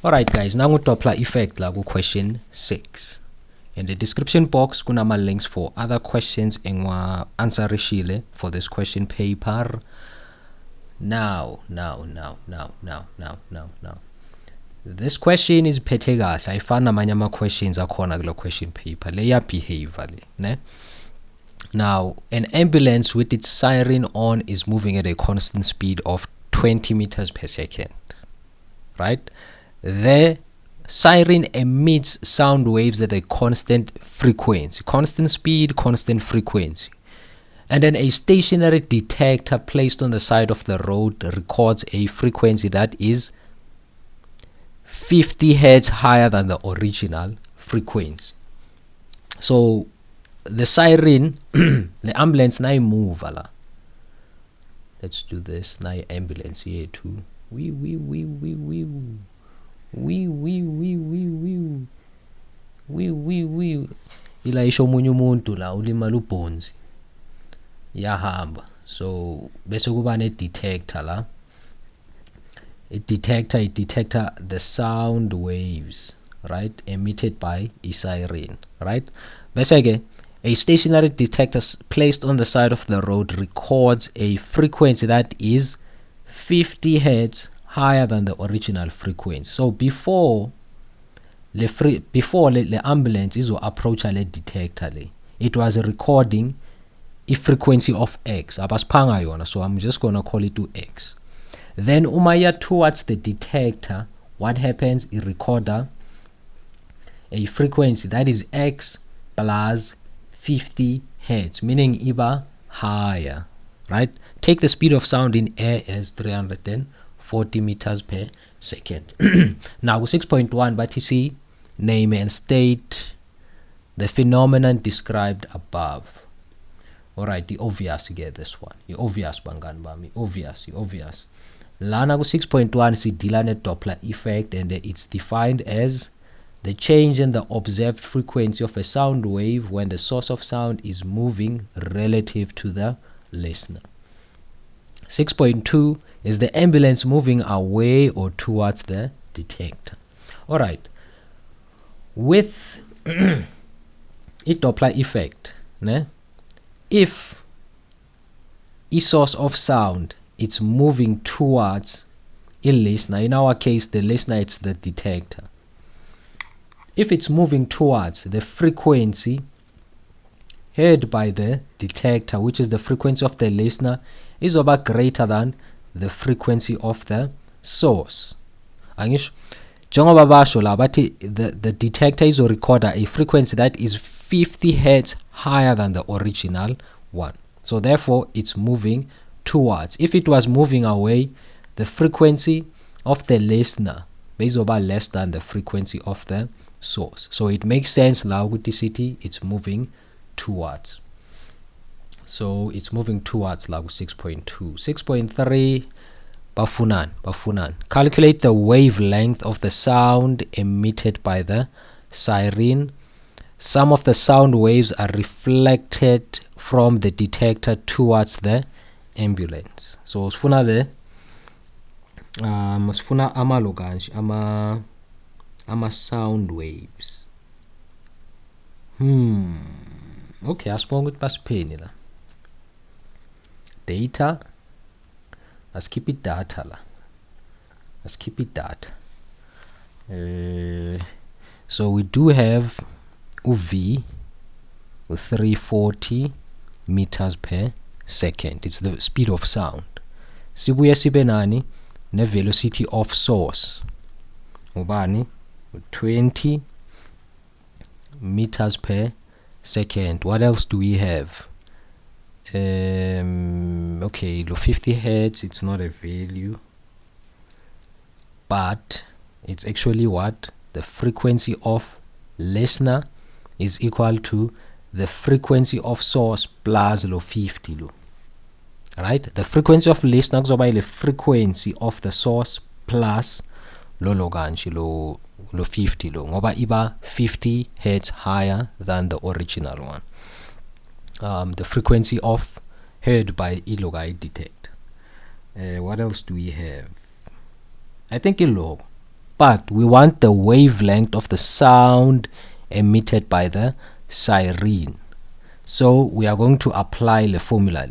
Alright guys, now Doppler effect like question 6. In the description box kunama links for other questions and answer reshile for this question paper. Now. This question is phethe kahle ayifana namanye ama questions akhona kulo question paper leya behavior le, ne? Now, an ambulance with its siren on is moving at a constant speed of 20 meters per second. Right? The siren emits sound waves at a constant frequency, constant speed, constant frequency. And then a stationary detector placed on the side of the road records a frequency that is 50 hertz higher than the original frequency. So the siren, the ambulance now move. Let's do this. Now ambulance here too. Ila isho omunye umuntu la ulimala ubhonzi yahamba. So bese kuba ne detector la. It detector the sound waves, right, emitted by a siren, right? Bese ke a stationary detector placed on the side of the road records a frequency that is 50 hertz higher than the original frequency. So before the ambulance is approach le detector le, it was recording a frequency of X. Abaspanga yona, so I'm just gonna call it to X. Then umaya towards the detector, what happens? It recorder a frequency that is X plus 50 hertz, meaning iba higher, right? Take the speed of sound in air as 340 meters per second. Now 6.1, but you see, name and state the phenomenon described above. Alright, the obvious, you get this one. The obvious bangan bami, obvious. Lana 6.1 si dilane Doppler effect, and it's defined as the change in the observed frequency of a sound wave when the source of sound is moving relative to the listener. 6.2 is the ambulance moving away or towards the detector. Alright, with a Doppler effect, ne? If a source of sound it's moving towards a listener, in our case the listener it's the detector. If it's moving towards the frequency heard by the detector, which is the frequency of the listener, is about greater than the frequency of the source. Angish jongoba basho la bathi the detector is a recorder a frequency that is 50 hertz higher than the original one. So therefore it's moving towards. If it was moving away, the frequency of the listener is about less than the frequency of the source. So it makes sense now with the city it's moving towards. So it's moving towards like 6.2. 6.3 bafunan. Calculate the wavelength of the sound emitted by the siren. Some of the sound waves are reflected from the detector towards the ambulance. So sifuna the sifuna amaloganji ama sound waves. Okay, asibonga ukuthi basipheni la. Data. Let's keep it data la. Let's keep it data. So we do have UV with 340 meters per second. It's the speed of sound. Sibuye sibe nani ne velocity of source. Ubani 20 meters per second. What else do we have? Okay, 50 hertz, it's not a value, but it's actually what? The frequency of listener is equal to the frequency of source plus 50 right? The frequency of listener is the frequency of the source plus lo 50 ngoba iba 50 hertz higher than the original one. The frequency of heard by detect. What else do we have? I think a law but we want the wavelength of the sound emitted by the siren. So we are going to apply the formula.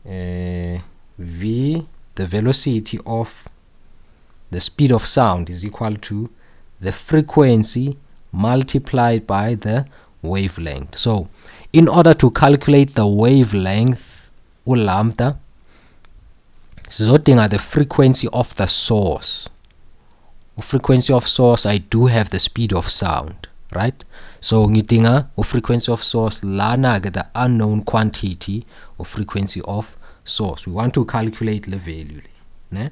V, the velocity of the speed of sound, is equal to the frequency multiplied by the wavelength. So in order to calculate the wavelength, lambda, sizodinga the frequency of the source. Frequency of source, I do have the speed of sound, right? So ngidinga frequency of source, lana the unknown quantity of frequency of source. We want to calculate the value, ne?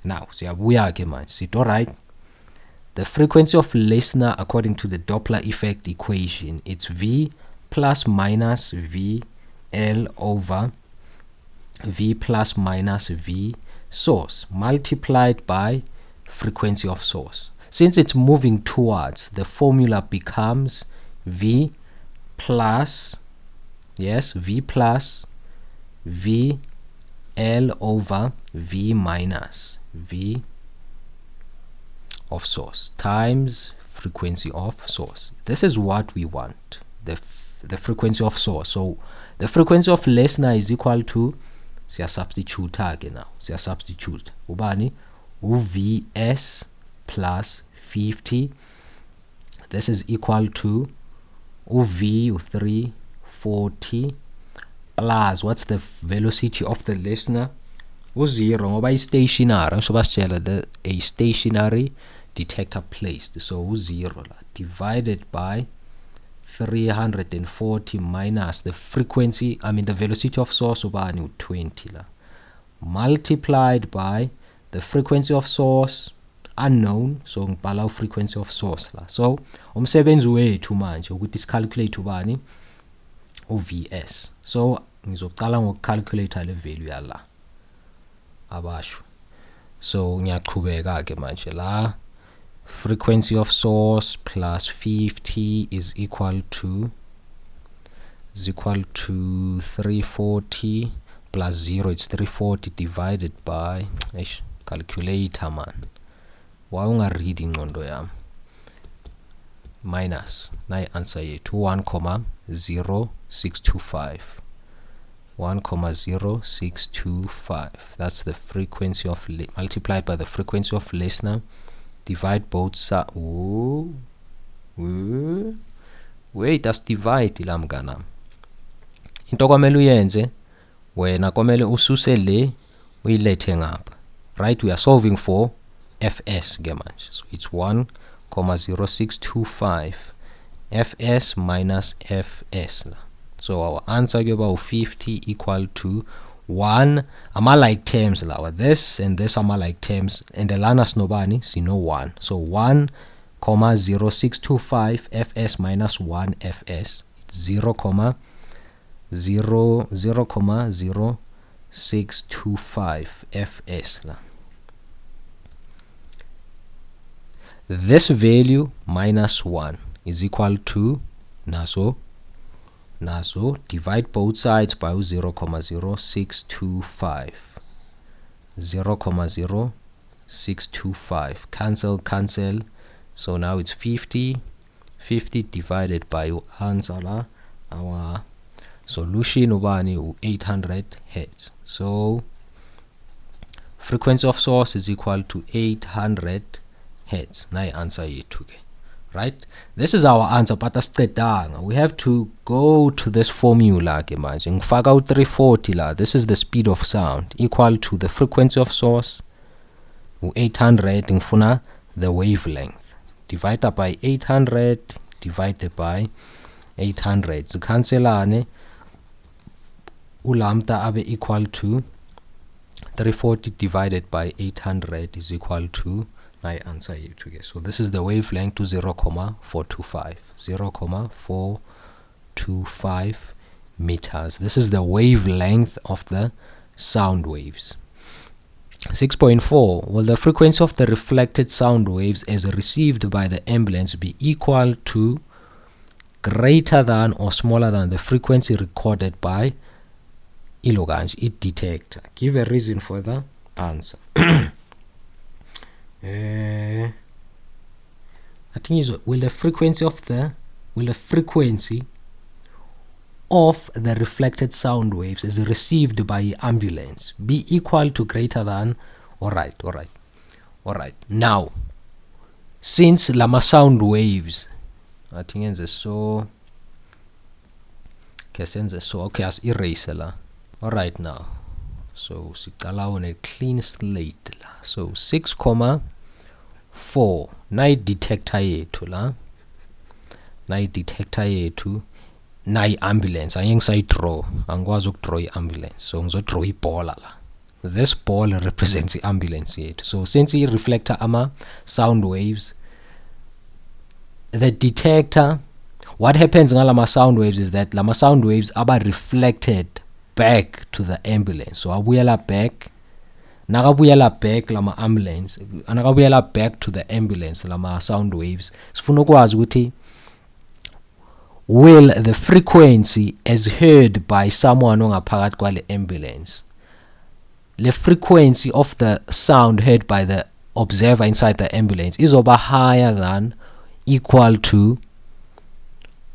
Now siyabuya ke manje sithi alright, the frequency of listener according to the Doppler effect equation, it's V plus minus V L over V plus minus V source multiplied by frequency of source. Since it's moving towards, the formula becomes V plus, yes, V plus V L over V minus V of source times frequency of source. This is what we want, the frequency of source. So the frequency of listener is equal to, siya substitute again now, siya substitute ubani uVS plus 50. This is equal to uV 340 plus, what's the velocity of the listener? U0 ngoba stationary, a stationary detector placed, so U0 divided by 340 minus the frequency, the velocity of source ubani 20 multiplied by the frequency of source unknown, so ngibhala frequency of source la. So umsebenzi wethu manje ukuthi sicalculate ubani uVS. So ngizoqala ngokucalculate le value yala abasho. So ngiyaqhubeka ke manje la, frequency of source plus 50 is equal to 340 plus 0, it's 340 divided by calculator man, why ungaread ingqondo yami, minus nayi answer yethu 1,0625 1,0625. That's the frequency of multiplied by the frequency of listener, divide both sides. Wait, that's divide la mngana. Into kwamele uyenze wena, kwamele ususe le uyilethe ngapha, right? We are solving for fs ke manje, so it's 1,0625 fs minus fs la. So our answer about 50 equal to 1. Like terms lawa, this and this like terms, and the lana snobani sino 1. So 1,0625 fs minus 1 fs, it's 0,0625 fs la. This value minus 1 is equal to naso divide both sides by 0,0625 0,0625 cancel, so now it's 50 divided by answer la. Our solution ubani 800 hertz. So frequency of source is equal to 800 hertz. Nayi answer yethu ke, right? This is our answer, but asiqedanga, we have to go to this formula ke manje. Ngifaka u340 la, this is the speed of sound, equal to the frequency of source u800, ngifuna the wavelength, divided by 800 divided by 800, zikhanselane, ulambda abe equal to 340 divided by 800 is equal to, my answer here together. So this is the wavelength to 0,425 0,425 meters. This is the wavelength of the sound waves. 6.4, will the frequency of the reflected sound waves as received by the ambulance be equal to, greater than, or smaller than the frequency recorded by it detector? Give a reason for the answer. I think is will the frequency of the reflected sound waves as received by ambulance be equal to greater than. All right. Now, since lama sound waves, I think it's so. Okay, as eraser la. All right now. So sikala on a clean slate la. So 6,4 night detector yethu la. Night detector yethu nayi ambulance. Angisayidraw. Angikwazi ukudraw i-ambulance. So ngizodraw ibhola la. This ball represents the ambulance yethu. So since it reflector ama sound waves, the detector, what happens ngalama sound waves is that lama sound waves are reflected back to the ambulance. So abuyela back, nakabuyela back lama ambulance, nakabuyela back to the ambulance lama sound waves. Sifuna ukwazi ukuthi will the frequency as heard by someone ongaphakathi kwale ambulance, the frequency of the sound heard by the observer inside the ambulance is over higher than, equal to,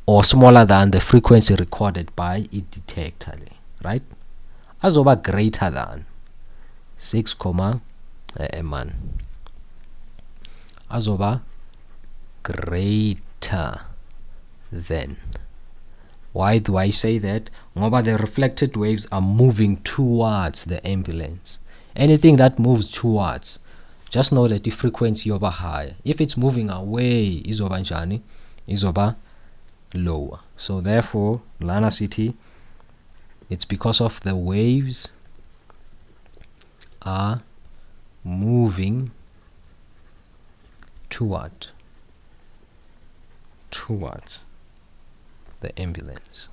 or smaller than the frequency recorded by a detector, right? As over greater than 6, as over greater than. Why do I say that? Ngoba the reflected waves are moving towards the ambulance. Anything that moves towards, just know that the frequency over higher. If it's moving away, is over njani, is over lower. So therefore, Lana City, it's because of the waves are moving towards the ambulance.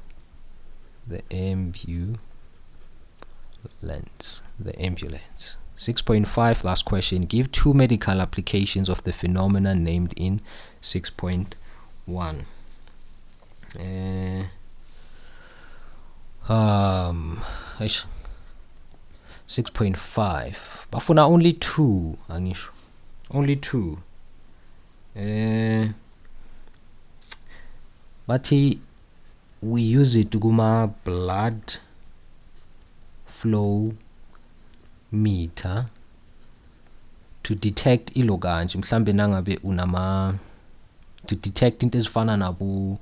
The ambulance. 6.5, last question. Give two medical applications of the phenomenon named in 6.1. 6.5. Bafuna only two, angisho. Only two. But we use it kuma blood flow meter to detect iloganje mhlambe nangabe unama, to detect into ezifana nabo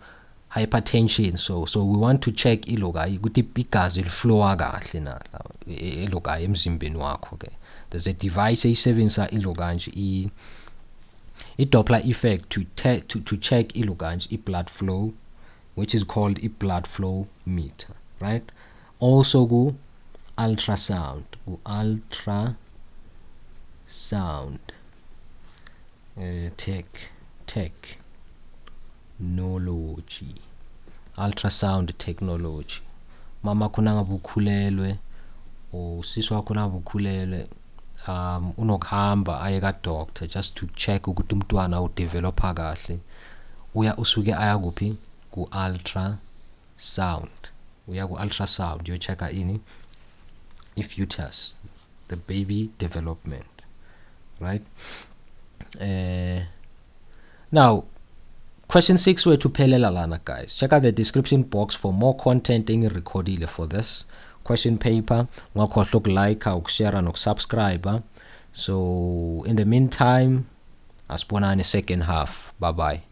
hypertension. So we want to check ilogayi ukuthi igazi liflowa kahle na ilogayi emzimbeni wakho. Okay, there's a device eyisebenzisa iloganje i Doppler effect to check iloganje blood flow, which is called a blood flow meter, right? Also go ultrasound, technology, ultrasound technology. Mama kunanga bukhulelwe o sisi wakho na bukhulelwe, unokuhamba aye ka doctor just to check ukuthi umntwana udevelopa kahle. Uya usuke aya kuphi ku ultrasound. Uya ku ultrasound yo checka ini fetus, the baby development, right? Now question 6 were to phelela lana, guys. Check out the description box for more content engirecordile for this question paper. Ungakhohlwa ukulike, ukushare nokusubscribe. So in the meantime, asibonane second half. Bye bye.